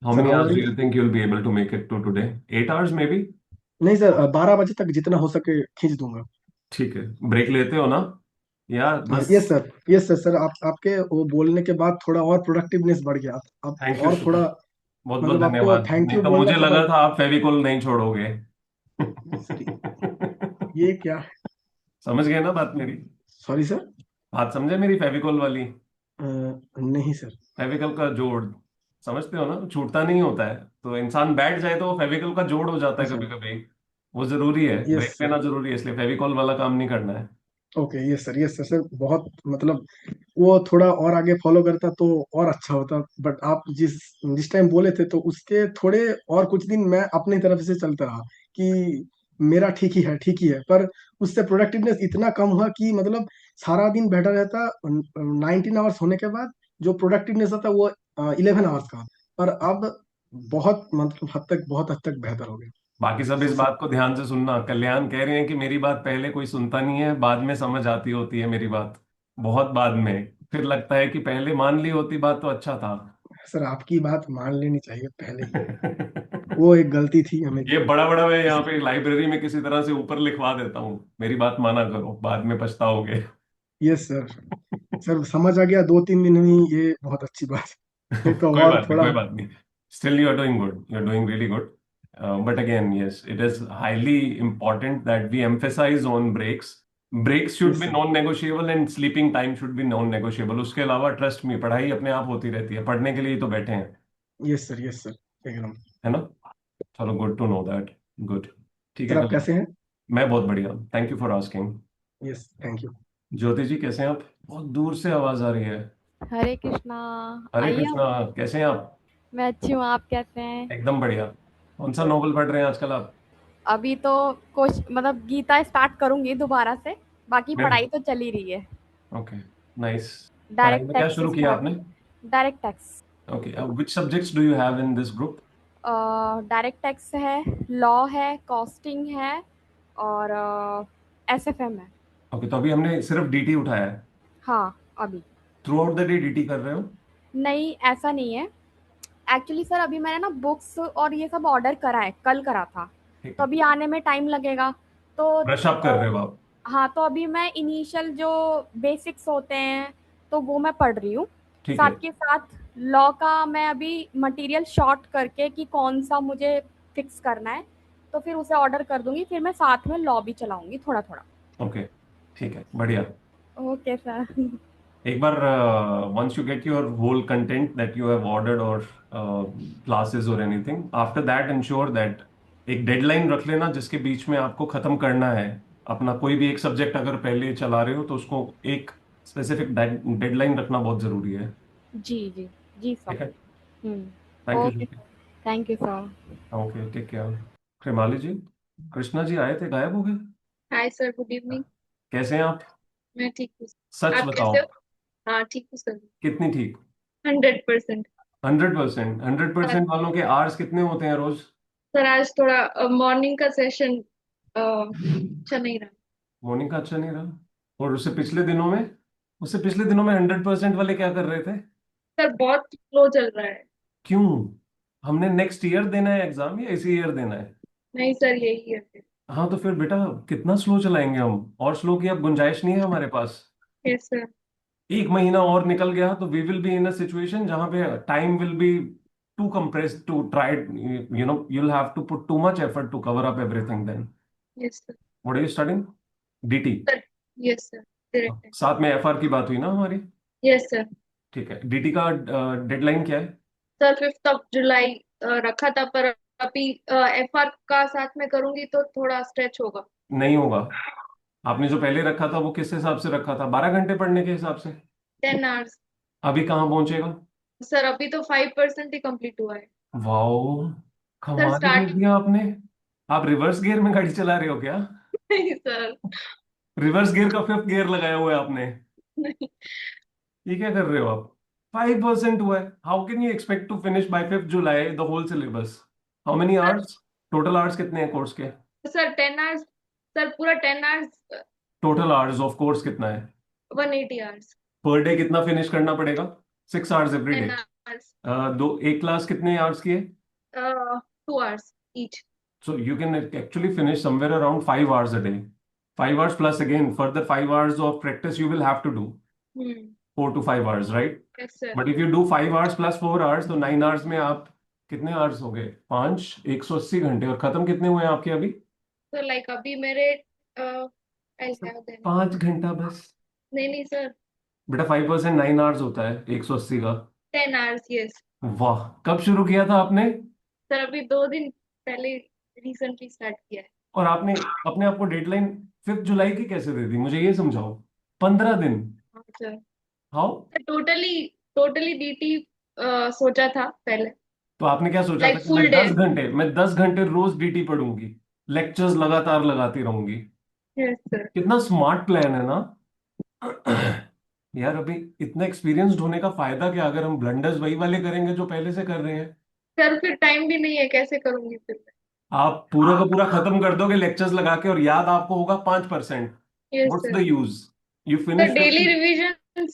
How sir many आवाज आ hours रही do है? you think you'll be able to make it to today? 8 hours maybe? नहीं sir, 12 बजे तक जितना हो सके खींच दूंगा। ठीक है। ब्रेक लेते हो ना, या बस? Yes sir, yes sir. Sir आपके वो बोलने के बाद थोड़ा और प्रोडक्टिवनेस बढ़ गया। आप थैंक यू और सो थोड़ा, मच। बहुत बहुत मतलब आपको धन्यवाद, थैंक नहीं यू तो बोलना मुझे था लगा बट। था आप फेविकोल नहीं छोड़ोगे। सर ये क्या? समझ गए ना बात मेरी? Sorry sir. बात समझे मेरी, फेविकोल वाली? नहीं सर। फेविकल का जोड़, समझते हो ना, छूटता नहीं होता है। तो इंसान बैठ जाए तो वो फेविकल का जोड़ हो जाता है अच्छा। कभी कभी। वो जरूरी है, यस ब्रेक सर। लेना जरूरी है, इसलिए फेविकॉल वाला काम नहीं करना है। Okay, yes sir, yes sir. Sir बहुत मतलब वो थोड़ा और आगे फॉलो करता तो और अच्छा होता, बट आप जिस जिस टाइम बोले थे तो उसके थोड़े और कुछ दिन मैं अपनी तरफ से चलता रहा कि मेरा ठीक ही है, ठीक ही है, पर उससे प्रोडक्टिवनेस इतना कम हुआ कि मतलब सारा दिन बैठा रहता। 19 आवर्स होने के बाद जो प्रोडक्टिवनेस आता वो 11 आवर्स का। पर अब बहुत मतलब बहुत हद तक बेहतर हो गया। बाकी सब इस सो सर। बात को ध्यान से सुनना। कल्याण कह रहे हैं कि मेरी बात पहले कोई सुनता नहीं है, बाद में समझ आती होती है मेरी बात, बहुत बाद में। फिर लगता है कि पहले मान ली होती बात तो अच्छा था। सर आपकी बात मान लेनी चाहिए पहले ही। वो एक गलती थी हमें ये बड़ा बड़ा मैं यहाँ इसलिए। पे लाइब्रेरी में किसी तरह से ऊपर लिखवा देता हूँ, मेरी बात माना करो, बाद में पछताओगे। Yes sir. सर समझ आ गया 2-3 दिन में, ये बहुत अच्छी बात है। फिर तो कोई और बात नहीं, थोड़ा। कोई बात नहीं। Still you are doing good, you are doing really good. But again yes, it is highly important that we emphasize on breaks. Breaks should yes be sir. non negotiable and sleeping time should be non negotiable. उसके अलावा trust में पढ़ाई अपने आप होती रहती है, पढ़ने के लिए ही तो बैठे हैं। यस सर, यस सर, एकदम। है ना? चलो, good to know that. Good. ठीक सर है आप कल। कैसे हैं? मैं बहुत बढ़िया, thank you for asking. Yes, thank you. Jyoti ji कैसे हैं आप? बहुत दूर से आवाज आ रही है। हरे कृष्णा। हरे आइए कृष्णा। आप। कैसे हैं आप? मैं अच्छी हूँ, आप कैसे हैं? एकदम बढ़िया। कौन सा नॉवल पढ़ रहे हैं आजकल आप? अभी तो कुछ मतलब गीता स्टार्ट करूंगी दोबारा से। बाकी मैं। पढ़ाई तो चल ही रही है। ओके। नाइस। पढ़ाई डायरेक्ट में क्या टैक्स शुरू किया स्टार्ट। आपने? Direct tax. Okay, which subjects do you have in this group? Direct tax है, लॉ है, कॉस्टिंग है और एसएफएम है। ओके, तो अभी हमने सिर्फ डीटी उठाया है। हाँ अभी। Throughout the day DT कर रहे हो? नहीं ऐसा नहीं है। एक्चुअली सर अभी मैंने ना बुक्स और ये सब ऑर्डर करा है, कल करा था। ठीक तो है। अभी आने में टाइम लगेगा। तो ब्रश अप कर रहे हो आप? हाँ, तो अभी मैं इनिशियल जो बेसिक्स होते हैं तो वो मैं पढ़ रही हूँ। ठीक साथ है। के साथ लॉ का मैं अभी मटेरियल शॉर्ट करके कि कौन सा मुझे फिक्स करना है, तो फिर उसे ऑर्डर कर दूंगी, फिर मैं साथ में लॉ भी चलाऊंगी थोड़ा थोड़ा। ओके। ठीक है, बढ़िया। Okay sir. एक बार once you get your whole content that you have ordered or classes or anything, after that ensure that एक डेडलाइन रख लेना जिसके बीच में आपको खत्म करना है। अपना कोई भी एक सब्जेक्ट अगर पहले चला रहे हो तो उसको एक स्पेसिफिक डेडलाइन रखना बहुत जरूरी है। जी जी। जी सर। ठीक है। हम्म। थैंक यू ओके जी। Sir. Thank you sir. Okay, take care. Krimali ji, Krishna ji आए थे, गायब हो गए। Hi sir, good evening. कैसे हैं आप? मैं ठीक हूँ। सच आप बताओ। कैसे हो? हाँ ठीक हूँ सर। कितनी ठीक? 100%। 100%? 100% वालों के आवर्स कितने होते हैं रोज? सर आज थोड़ा मॉर्निंग का सेशन अच्छा नहीं रहा। मॉर्निंग का अच्छा नहीं रहा? और उससे पिछले दिनों में 100% वाले क्या कर रहे थे? सर बहुत स्लो चल रहा है। क्यों? हमने नेक्स्ट ईयर देना है एग्जाम या इसी ईयर देना है? नहीं सर, यही है फिर। हाँ, तो फिर बेटा कितना स्लो चलाएंगे हम? और स्लो की अब गुंजाइश नहीं है हमारे पास। Yes sir. एक महीना और निकल गया तो we will be in a situation जहां पे time will be too compressed to try, you'll have to put too much effort to cover up everything then. Yes sir. What are you studying? DT? Sir yes sir, direct. साथ में FR की बात हुई ना हमारी? Yes sir. ठीक है, DT का डेडलाइन क्या है? सर 5 जुलाई रखा था, पर अभी एफआर का साथ में करूंगी तो थोड़ा स्ट्रेच होगा। नहीं होगा। आपने जो पहले रखा था वो किस हिसाब से रखा था, 12 घंटे पढ़ने के हिसाब से? 10 आवर्स। अभी कहाँ पहुंचेगा? सर अभी तो 5% ही कंप्लीट हुआ है। वाओ, सर कमाल ही कर स्टार्ट। दिया आपने। आप रिवर्स गियर में गाड़ी चला रहे हो क्या? नहीं सर। रिवर्स गियर का फिफ्थ गियर लगाया हुआ है आपने? नहीं। ये क्या कर रहे हो आप? 5% हुआ है, how can you expect to finish by 5 July the whole syllabus? How many sir hours? Total hours कितने हैं कोर्स के? Sir 10 hours. सर पूरा 10 hours. Total hours of course कितना है? 180 आवर्स। पर डे कितना फिनिश करना पड़ेगा? 6 hours every ten day? hours. दो एक क्लास कितने आवर्स की है? 2 hours each. So you can actually finish somewhere around 5 hours a day. 5 hours plus again further 5 hours of practice you will have to do. Hmm. 4 to 5 hours, right? Yes, sir. But if you do 5 hours plus 4 hours, तो 9 hours में आप कितने hours हो गए? 180 घंटे। और खत्म कितने हुए हैं आपके अभी? So like अभी मेरे I'll have them. 5 घंटा बस। नहीं नहीं सर, बेटा 5% 9 hours होता है 180 का। 10 hours. Yes. वाह, कब शुरू किया था आपने? सर अभी 2 दिन पहले रिसेंटली स्टार्ट किया है. और आपने अपने आप को डेडलाइन 5 जुलाई की कैसे दे दी? मुझे ये समझाओ। 15 दिन। हाँ sir. How? Totally totally DT सोचा था पहले. तो आपने क्या सोचा था लाइक कि फुल डे. मैं 10 घंटे रोज डीटी पढ़ूंगी, लेक्चर्स लगातार लगाती रहूंगी? Yes sir. कितना स्मार्ट प्लान है ना। यार अभी इतना एक्सपीरियंस्ड होने का फायदा क्या अगर हम ब्लंडर्स वही वाले करेंगे जो पहले से कर रहे हैं? सर फिर टाइम भी नहीं है, कैसे करूंगी फिर मैं. आप पूरा का पूरा खत्म कर दोगे लेक्चर्स लगा के और याद आपको होगा 5%। Yes what's the sir. Use? You sir finish daily 50। Revision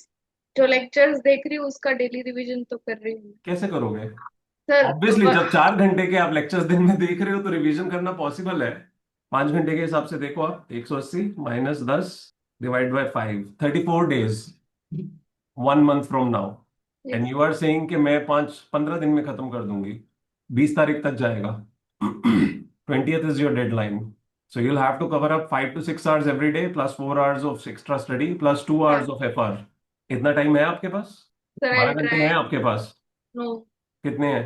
जो लेक्चर्स देख रही हूँ उसका डेली रिविजन तो कर रही हूँ कैसे करोगे? सर. ऑब्वियसली जब 4 घंटे के आप लेक्चर्स दिन में देख रहे हो तो रिवीजन करना पॉसिबल है। 5 घंटे के हिसाब से देखो आप, 180 minus 10 divide by 5, 34 days, 1 month from now. And yes. You are saying कि मैं 15 दिन में खत्म कर दूंगी। 20 तारीख तक जाएगा। 20th is your deadline. So you'll have to cover up 5 to 6 hours every day plus 4 hours of extra study plus 2 hours of FR। इतना टाइम है आपके पास? सर आई 12 घंटे हैं ट्राई. आपके पास? नो. कितने हैं?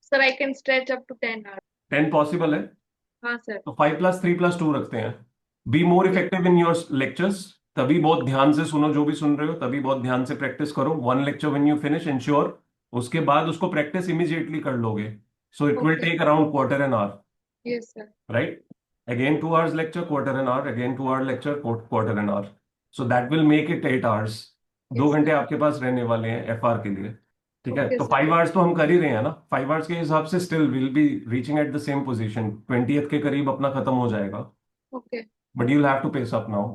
Sir I can stretch up to 10 hours. 10 possible है? हाँ सर. तो 5+3+2 रखते हैं। Be more effective in your lectures. तभी बहुत ध्यान से सुनो जो भी सुन रहे हो, तभी बहुत ध्यान से प्रैक्टिस करो। 1 lecture when you finish ensure उसके बाद उसको प्रैक्टिस इमीडिएटली कर लोगे। So it will okay. Take around quarter an hour, yes sir. Right? Again 2 hours lecture, quarter an hour, again 2 hour lecture, quarter an hour. So that will make it 8 hours। दो yes घंटे sir. आपके पास रहने वाले हैं FR के लिए। ठीक है, ओके तो सर. 5 hours तो हम कर ही रहे हैं ना। 5 hours के हिसाब से still will be reaching at the same position. 20th के करीब अपना खत्म हो जाएगा। Okay. But you have to pace up now.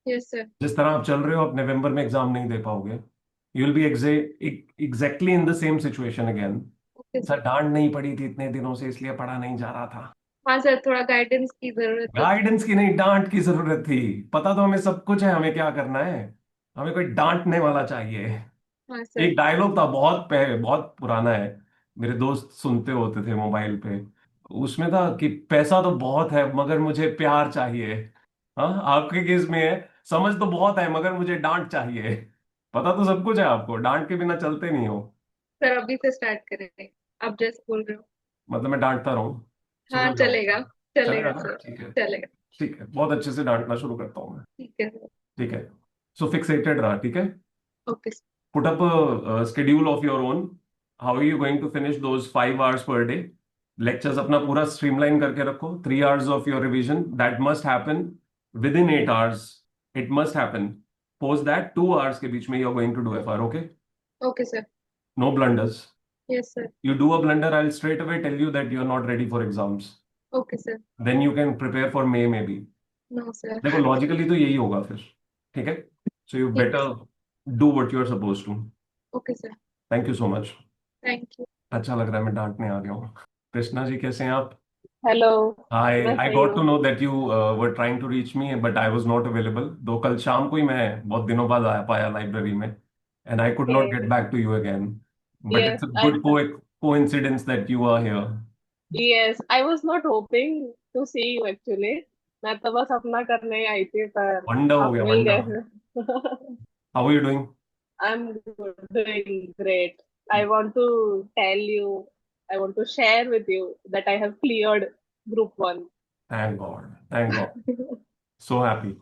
Yes sir. जिस तरह आप चल रहे हो आप नवंबर में एग्जाम नहीं दे पाओगे। You will B exactly in the same situation again. Okay sir sir. डांट नहीं पड़ी थी इतने दिनों से इसलिए पढ़ा नहीं जा रहा था। हाँ सर, थोड़ा गाइडेंस की जरूरत है. गाइडेंस की नहीं, डांट की जरूरत थी। पता तो हमें सब कुछ है, हमें क्या करना है। हमें कोई डांटने वाला चाहिए। हाँ सर. एक डायलॉग था बहुत पुराना है, मेरे दोस्त सुनते होते थे मोबाइल पे। उसमें था कि पैसा तो बहुत है मगर मुझे प्यार चाहिए। हाँ, आपके केस में है समझ तो बहुत है मगर मुझे डांट चाहिए। पता तो सब कुछ है आपको, डांट के बिना चलते नहीं हो। सर अभी से स्टार्ट करेंगे, आप जैसे बोल रहे हो. मतलब मैं डांटता रहूं? हाँ सुधर जाओ? चलेगा. चलेगा चलेगा ना? सर. ठीक है। चलेगा. ठीक है, बहुत अच्छे से डांटना शुरू करता हूँ मैं। ठीक है सर. ठीक है। सो फिक्सेटेड रहा, ठीक है। Okay sir. Put up a schedule of your own। How are you going to finish those 5 hours per day? Lectures अपना पूरा streamline करके रखो। 3 hours of your revision that must happen within 8 hours। It must happen। Post that 2 hours के बीच में you're going to do FR, okay? Okay sir. No blunders। Yes sir. You do a blunder, I'll straight away tell you that you're not ready for exams। Okay sir. Then you can prepare for May maybe। No sir. देखो logically तो यही होगा फिर। ठीक है, so you ठीक है better sir. do what you're supposed to। Okay sir. Thank you so much। Thank you. अच्छा लग रहा है मैं डांटने आ गया हूँ। कृष्णा जी कैसे हैं आप? हेलो. मैं I सही got to हूँ. know that you were trying to reach me but I was not available। दो कल शाम को ही मैं बहुत दिनों बाद आ पाया लाइब्रेरी में and I could not get back to you again। But Yes, it's a good coincidence that you are here। yes, I was not hoping to see you actually। मैं तो बस अपना करने ही आई थी पर वंडर हो आप गया मिल वंडर। गए। How are you doing? I'm doing great। I want to tell you, I want to share with you that I have cleared group 1। Thank God, thank God। So happy।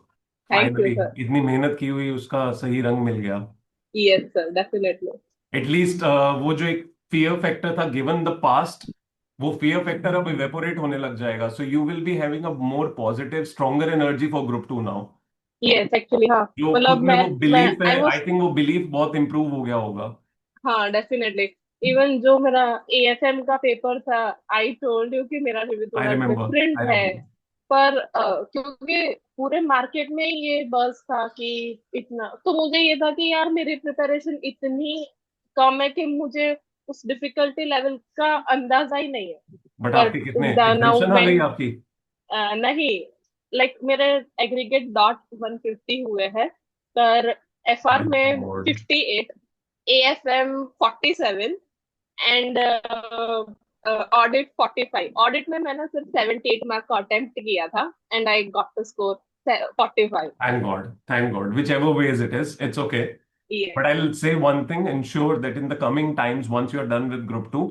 Thank you Finally sir। इतनी मेहनत की हुई उसका सही रंग मिल गया। Yes sir, definitely। At least वो जो एक फियर फैक्टर था गिवन द पास्ट, वो फियर फैक्टर अब इवेपोरेट होने लग जाएगा। So you will be having a more positive stronger energy for group 2 now. Yes actually हाँ, जो खुद मतलब में वो मैं बिलीफ है, I आई was, थिंक वो बिलीफ बहुत इंप्रूव हो गया होगा। हाँ डेफिनेटली। इवन जो मेरा एएफएम का पेपर था, आई टोल्ड यू कि मेरा भी आई थोड़ा रिमेम्बर, डिफरेंट आई है। रिमेम्बर। पर क्योंकि पूरे मार्केट में ये बस था कि इतना, तो मुझे ये था कि यार मेरी प्रिपरेशन इतनी कम है कि मुझे उस डिफिकल्टी लेवल का अंदाजा ही नहीं है। बट बट आपके कितने नाउ एग्जाम्शन आ गई व्हेन आपकी? नहीं, लाइक मेरे एग्रीगेट डॉट 150 हुए हैं, पर एफआर माय में God. 58, AFM 47 and audit 45। Audit में मैंने सिर्फ 78 मार्क का अटेम्प्ट किया था and I got the score 45। Thank God. Whichever ways it is, it's okay. Yes. But I'll say one thing, ensure that in the coming times, once you're done with Group 2,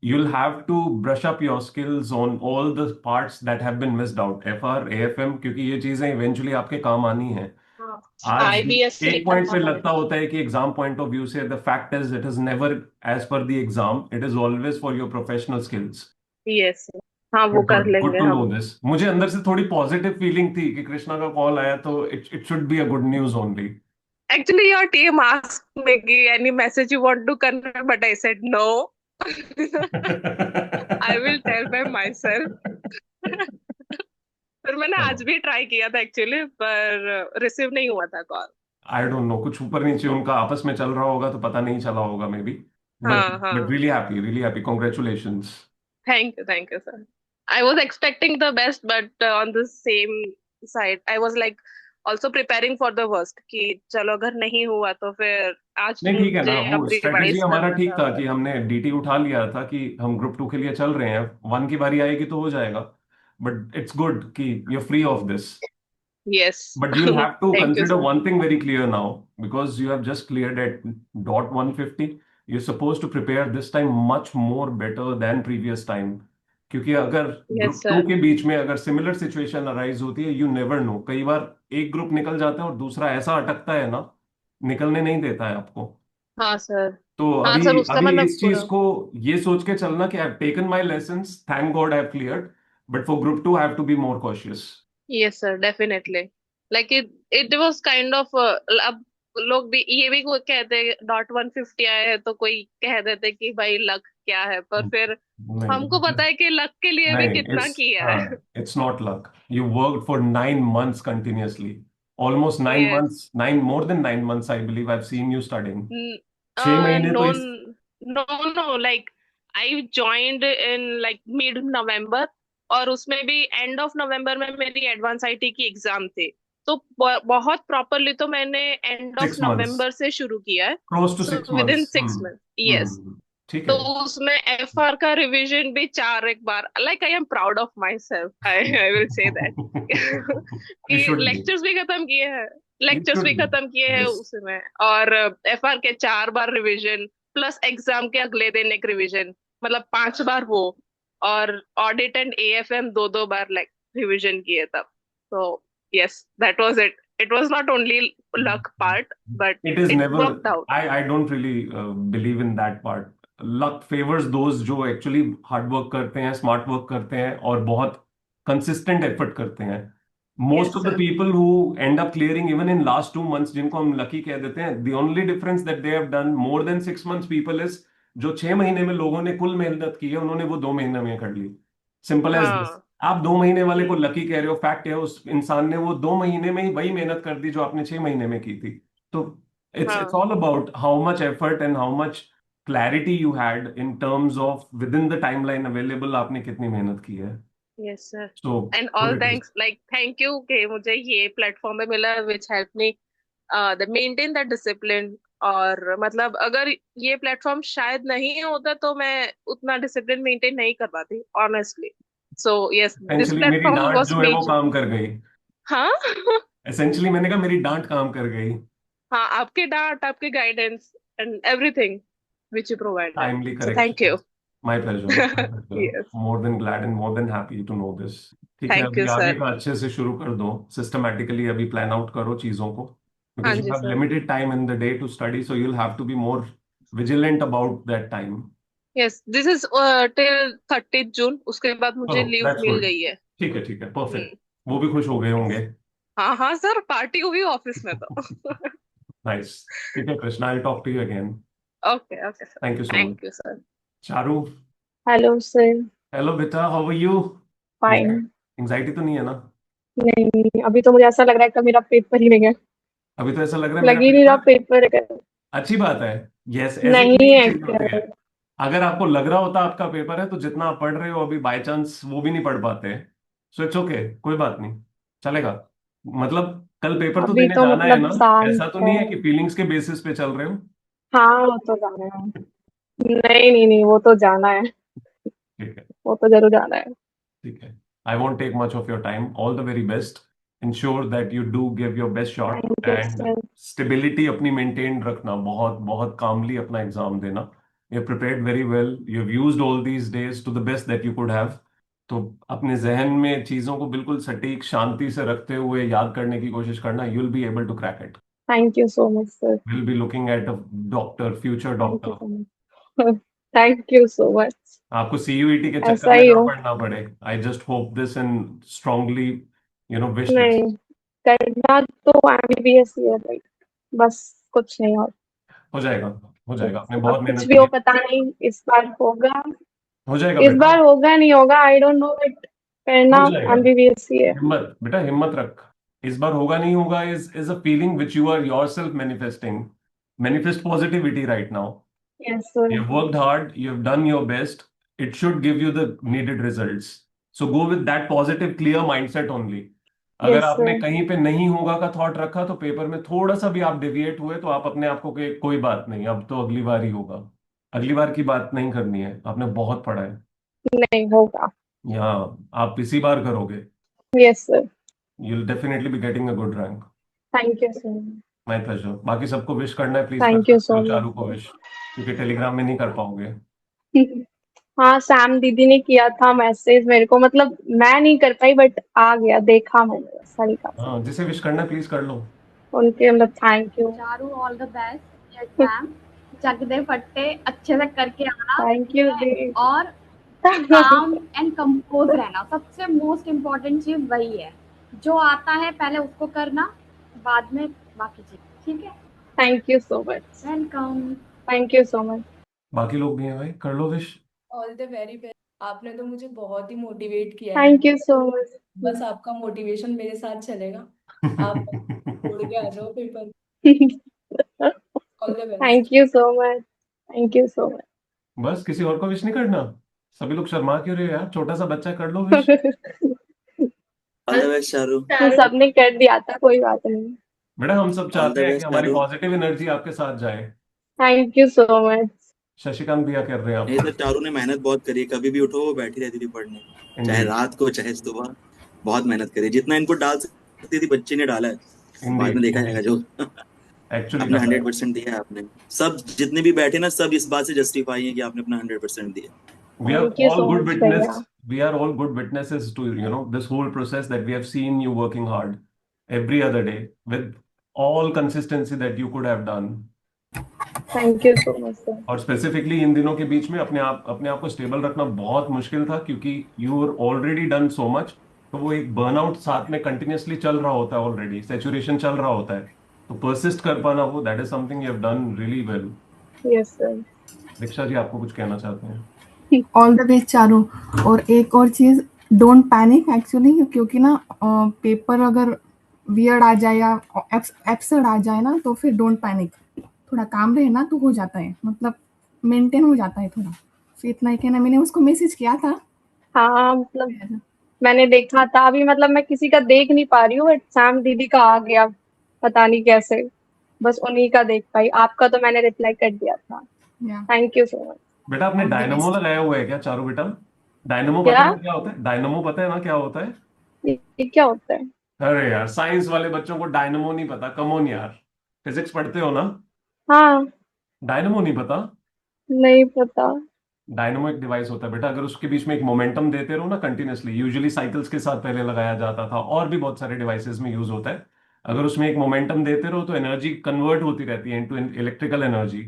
you'll have to brush up your skills on all the parts that have been missed out. FR, AFM, क्योंकि ये चीजें eventually आपके काम आनी हैं. आज IBSC एक point पे लगता होता है कि एग्जाम पॉइंट ऑफ व्यू से the fact is it is never as per the exam, it is always for your professional skills. Yes, हाँ वो कर गुड लेंगे टू नो हम। दिस. मुझे अंदर से थोड़ी पॉजिटिव फीलिंग थी कि कृष्णा का कॉल आया तो it should be a good news only. Actually, your team asked me कि any message you want to convey, but I said no. I will tell by myself. पर मैंने आज भी ट्राई किया था एक्चुअली, पर रिसीव नहीं हुआ था कॉल। आई डोंट नो, कुछ ऊपर नीचे उनका आपस में चल रहा होगा तो पता नहीं चला होगा मे बी. बट हाँ हाँ, really happy, congratulations. thank you sir. I was expecting the best, but on the same side I was like also preparing for the worst कि चलो अगर नहीं हुआ तो फिर आज नहीं ठीक है ना, मुझे वो अब स्ट्रेटेजी रिवाइज हमारा करना ठीक था। था कि हमने डीटी उठा लिया था कि हम ग्रुप 2 के लिए चल रहे हैं. 1 की बारी आएगी तो हो जाएगा. बट इट्स गुड कि you are free of this. Yes. But you'll have to Thank you consider sir. one thing very clear now, because you have just cleared at dot 150. You're supposed to prepare this time much more better than previous time. क्योंकि अगर Yes group 2 sir. के बीच में अगर similar situation arise होती है, you never know. कई बार एक group निकल जाता है और दूसरा ऐसा अटकता है ना, निकलने नहीं देता है आपको. हाँ सर, तो हाँ अभी सर, उसका अभी मतलब इस चीज पूरा। को ये सोच के चलना कि I have taken my lessons, thank God I have cleared, but for group 2 I have to be more cautious. Yes sir, definitely. Like it was kind of अब लोग भी ये भी कोई कहते हैं डॉट 150 आए हैं तो कोई कह देते कि भाई लक क्या है, पर फिर हमको नहीं पता है कि लक के लिए भी नहीं, कितना किया है। it's not luck. You worked for 9 months continuously. Almost 9 months, Yes. more than 9 months, I believe. I've seen you studying. N- 6 महीने तो no, इस. no, like I joined in like mid November, और उसमें भी एंड ऑफ नवंबर में मेरी advance IT की exam थी, तो बहुत प्रॉपरली तो मैंने एंड ऑफ 6 months. नवंबर से शुरू किया है। Close to so six with in months. 6 month, yes. ठीक तो है. उसमें एफआर का रिवीजन भी 4 एक बार, like I am proud of myself, I will say that You कि should be. लेक्चर्स भी खत्म किए हैं, You लेक्चर्स भी should be. खत्म किए हैं Yes. उसमें, और एफआर के 4 बार रिवीजन प्लस एग्जाम के अगले दिन एक रिवीजन, मतलब 5 बार वो, और audit and AFM 2 2 bar like revision किए तब। तो yes, that was it. It was not only luck part, but It is it never. Worked out. I don't really believe in that part. Luck favors those जो actually hard work करते हैं, smart work करते हैं और बहुत consistent effort करते हैं. Most yes of the sir. people who end up clearing even in last 2 months, जिनको हम lucky कह देते हैं, the only difference that they have done more than 6 months people is जो 6 महीने में लोगों ने कुल मेहनत की है उन्होंने वो 2 महीने में कर ली. Simple as this. हाँ आप 2 महीने वाले को लकी कह रहे हो, फैक्ट है उस इंसान ने वो 2 महीने में ही वही मेहनत कर दी जो आपने 6 महीने में की थी. तो it's हाँ, all about how much effort and how much clarity you had in terms of within the timeline available आपने कितनी मेहनत की है. Yes sir. So and put all it this. Thanks, like thank you कि मुझे ये platform पे मिला which help me the maintain that discipline. और मतलब अगर ये प्लेटफॉर्म शायद नहीं होता तो मैं उतना डिसिप्लिन मेंटेन नहीं कर पाती honestly. So yes, this Essentially मेरी प्लेटफॉर्म डांट वाज जो है वो मेजर। काम कर गई. हाँ Essentially मैंने कहा मेरी डांट काम कर गई. हाँ, आपके डांट, आपके guidance and everything which you provided, Timely so thank you. corrections. My pleasure. My pleasure. Yes, More than glad and more than happy to know this. ठीक है, थैंक अभी यू आगे सर। का अच्छे से शुरू कर दो. Systematically अभी plan out करो चीजों को. हाँ Because you जी have sir. limited time in the day to study, so you'll have to be more vigilant about that time. Yes, this is till 30 जून, उसके बाद मुझे Oh, leave that's mill good. गई है। ठीक है, ठीक है, हम्म, perfect. वो भी खुश हो गए होंगे. हाँ हाँ सर, पार्टी हुई ऑफिस में तो। Nice. ठीक है Krishna, I'll talk to you again. Okay okay sir, Thank you so much. Thank you sir. Charu, hello sir. hello बेटा, how are you? Fine. Anxiety तो नहीं है ना? नहीं, अभी तो मुझे ऐसा लग रहा है कि मेरा पेपर ही नहीं है। अभी तो ऐसा लग रहा है लग मेरा ही नहीं रहा पेपर. पेपर है। अच्छी बात है. Yes, ऐसे नहीं ही है चाहिए होते हैं. क्या? अगर आपको लग रहा होता आपका पेपर है तो जितना आप पढ़ रहे हो अभी बाय चांस वो भी नहीं पढ़ पाते, सो इट्स ओके, कोई बात नहीं, चलेगा। मतलब कल पेपर तो अभी देने तो जाना है मतलब ना, शांत ऐसा तो है। नहीं है कि फीलिंग्स के बेसिस पे चल रहे हो। हाँ वो तो जाना है। नहीं नहीं नहीं, वो तो जाना है। ठीक है, वो तो जरूर जाना है। ठीक है। I won't take much of your time, all the very best. Ensure that you do give your best shot thank you and sir. Stability अपनी मेंटेन रखना, बहुत बहुत कामली अपना एग्जाम देना। You prepared very well, you have used all these days to the best that you could have. तो अपने जहन में चीजों को बिल्कुल सटीक शांति से रखते हुए याद करने की कोशिश करना, you will be able to crack it. Thank you so much sir. Will be looking at a doctor, future thank you doctor. So much. Thank you so much. आपको सीयूईटी के चक्कर ऐसा में ही ना हो। पड़ना पड़े। I just hope this and strongly wish this. नहीं, करना तो एमबीबीएस ही है भाई, बस कुछ नहीं और। हो जाएगा, हो जाएगा, आपने बहुत अब कुछ मेहनत भी की हो है। पता नहीं, इस बार होगा। हो जाएगा इस बेटा, बार होगा नहीं होगा आई डोंट नो, बट हो करना जाएगा। एमबीबीएस ही है। हिम्मत बेटा, हिम्मत रख। इस बार होगा नहीं होगा is a feeling which you are yourself manifesting. Manifest positivity right now. Yes sir. You have worked hard, you have done your best. It should give you the needed results. So go with that positive, clear mindset only. अगर yes आपने sir. कहीं पे नहीं होगा का thought रखा तो paper में थोड़ा सा भी आप डेविएट हुए तो आप अपने आप को कोई बात नहीं, अब तो अगली बार ही होगा। अगली बार की बात नहीं करनी है, आपने बहुत पढ़ा है। नहीं होगा। यहाँ आप इसी बार करोगे। Yes sir. You will definitely be getting a good rank. Thank you sir. My pleasure. बाकी सबको विश करना है प्लीज कर थैंक यू सकते सो हो, चारू को मच विश, क्योंकि टेलीग्राम में नहीं कर पाओगे। सर। हाँ सैम दीदी ने किया था मैसेज मेरे को, मतलब मैं नहीं कर पाई बट आ गया, देखा मैंने सरिता से। हाँ, जिसे विश करना है प्लीज कर लो। उनके मतलब thank you. Charu all the best exam, चक दे फट्टे अच्छे से करके आना, थैंक ठीक यू है। दी। और काम एंड कंपोज रहना, सबसे मोस्ट इम्पोर्टेंट चीज वही है। जो आता है पहले उसको करना, बाद में बाकी चीज, ठीक है। Thank you so much. Welcome. Thank you so much. बाकी लोग भी हैं भाई, कर लो wish. All the very best. आपने तो मुझे बहुत ही मोटिवेट किया है। Thank you so much. बस आपका मोटिवेशन मेरे साथ चलेगा। आप छोड़ के आ जाओ paper. All the best. Thank you so much. Thank you सो बस किसी और को विश नहीं करना? सभी लोग शर्मा क्यों रहे हो यार, छोटा सा बच्चा, कर लो wish. Much. All the best Sharu. सबने कर दिया था, कोई बात नहीं। बेटा हम सब ऑल द चाहते हैं कि बेस्ट हमारी शारू। पॉजिटिव एनर्जी आपके साथ जाए। Thank you so much. Shashikant भैया कर रहे हैं नहीं आपको। सर, चारू ने मेहनत बहुत करी है, कभी भी उठो वो बैठी रहती थी पढ़ने, चाहे इंडीड, रात को चाहे सुबह। बहुत मेहनत करी, जितना इनपुट डाल सकती थी बच्ची ने डाला है। बाद में इंडीड, देखा जाएगा इंडीड, जो। एक्चुअली अपना कर रहा है। 100% दिया है आपने। सब जितने भी बैठे ना, सब इस बात से जस्टिफाई है कि आपने अपना 100% दिया। We are thank you all so good much witness. भैया। We are all good witnesses to this whole process that we have seen you working hard every other day with all consistency that you could have done. Thank you so much sir. और specifically in दिनों के बीच में अपने आप को stable रखना बहुत मुश्किल था, क्योंकि you are already done so much. तो वो एक बर्नआउट साथ में कंटिन्यूअसली चल रहा होता है, ऑलरेडी सेचुरेशन चल रहा होता है। तो परसिस्ट कर पाना, वो that is something you have done really well. Yes sir. Diksha ji आपको कुछ कहना चाहते हैं? All the best Charu. और एक और चीज, डोंट पैनिक एक्चुअली, क्योंकि ना पेपर अगर वियर्ड आ जाए या एब्सर्ड आ जाए ना तो फिर डोंट पैनिक। थोड़ा काम रहे ना तो हो जाता है, मतलब मेंटेन हो जाता है थोड़ा। फिर इतना ही कहना, मैंने उसको मैसेज किया था। हाँ मतलब मैंने देखा था अभी, मतलब मैं किसी का देख नहीं पा रही हूँ बट सैम दीदी का आ गया, पता नहीं कैसे, बस उन्हीं का देख पाई। आपका तो मैंने रिप्लाई कर दिया था। या थैंक यू सो मच। बेटा आपने ऑल द डायनमो बेस्ट। लगाया हुआ है क्या चारू बेटा? डायनमो पता क्या? है ना क्या होता है? डायनमो पता है ना क्या होता है? ये क्या होता है? अरे यार, साइंस वाले बच्चों को डायनमो नहीं पता, कम ऑन यार। फिजिक्स पढ़ते हो ना? हाँ। डायनमो नहीं पता? नहीं पता। डायनमो एक डिवाइस होता है बेटा, अगर उसके बीच में एक मोमेंटम देते रहो ना कंटिन्यूअसली, यूजुअली साइकिल्स के साथ पहले लगाया जाता था और भी बहुत सारे डिवाइसेस में यूज होता है। अगर उसमें एक मोमेंटम देते रहो तो एनर्जी कन्वर्ट होती रहती है इनटू इलेक्ट्रिकल एनर्जी।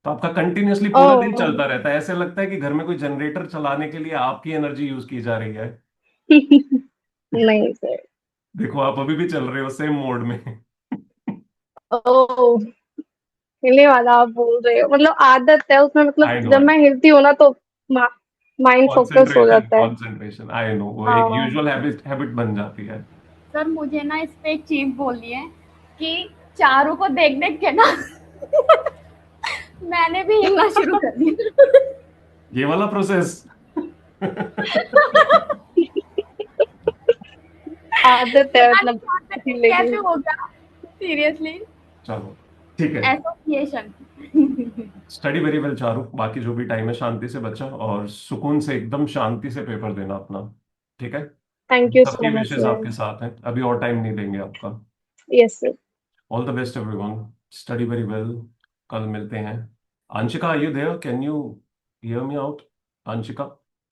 तो आपका कंटिन्यूअसली पूरा दिन ओह। चलता रहता है, ऐसे लगता है कि घर में कोई जनरेटर चलाने के लिए आपकी एनर्जी यूज की जा रही है। नहीं सर। देखो आप अभी भी चल रहे हो सेम मोड में। ओह, हिलने वाला आप बोल रहे हो, मतलब आदत है उसमें, मतलब आई नो, जब मैं हिलती हूँ ना तो माइंड फोकस हो कंसंट्रेशन जाता है। कंसंट्रेशन, आई नो, वो एक हाँ। यूजुअल हैबिट बन जाती है। सर मुझे ना इस पे एक चीज बोलनी है कि चारू को देख देख के ना मैंने भी हिलना शुरू कर दिया। ये वाला प्रोसेस। आदत है मतलब कैसे हो गया सीरियसली चलो ठीक है। Association. Study very well Charu, बाकी जो भी टाइम है शांति से बच्चा, और सुकून से एकदम शांति से पेपर देना अपना, ठीक है। थैंक यू सबकी सो मच विशेस सर। आपके साथ हैं, अभी और टाइम नहीं देंगे आपका। Yes sir. All the best everyone, study very well, कल मिलते हैं। Anshika are you there, can you hear me out? Anshika,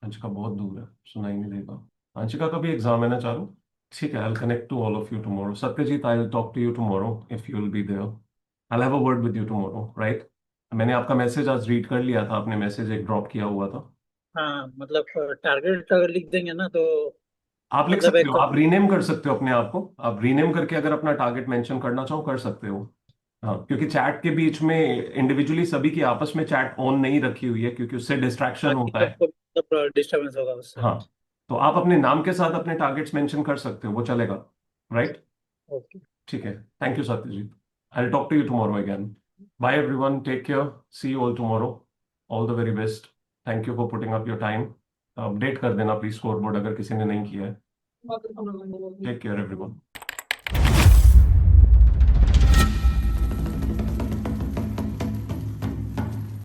Anshika बहुत दूर है, सुनाई नहीं देगा। अंशिका का भी एग्जाम है ना चारू? ठीक है, I will connect to all of you tomorrow. Satyajit, I will talk to you tomorrow if you will be there. I will have a word with you tomorrow, right? मैंने आपका मैसेज आज रीड कर लिया था, आपने मैसेज एक drop किया हुआ था। हाँ मतलब टारगेट अगर लिख देंगे ना तो आप लिख मतलब सकते हो, एक आप रीनेम कर सकते हो अपने आप को, आप रीनेम करके अगर अपना टारगेट मेंशन करना चाहो कर सकते हो। हाँ, क्योंकि चैट के बीच में इंडिविजुअली सभी की आपस में चैट ऑन नहीं रखी हुई है, क्योंकि उससे डिस्ट्रैक्शन बाकी होता है। सबको मतलब डिस्टरबेंस होगा उससे। हाँ, तो आप अपने नाम के साथ अपने टारगेट्स मेंशन कर सकते हो, वो चलेगा, राइट? ओके। ठीक है, thank you Satyajit, I will talk to you tomorrow again. Bye everyone, take care, see you all tomorrow, all the very best. Thank you for putting up your time. Update कर देना please score board अगर किसी ने नहीं किया है। Take care everyone.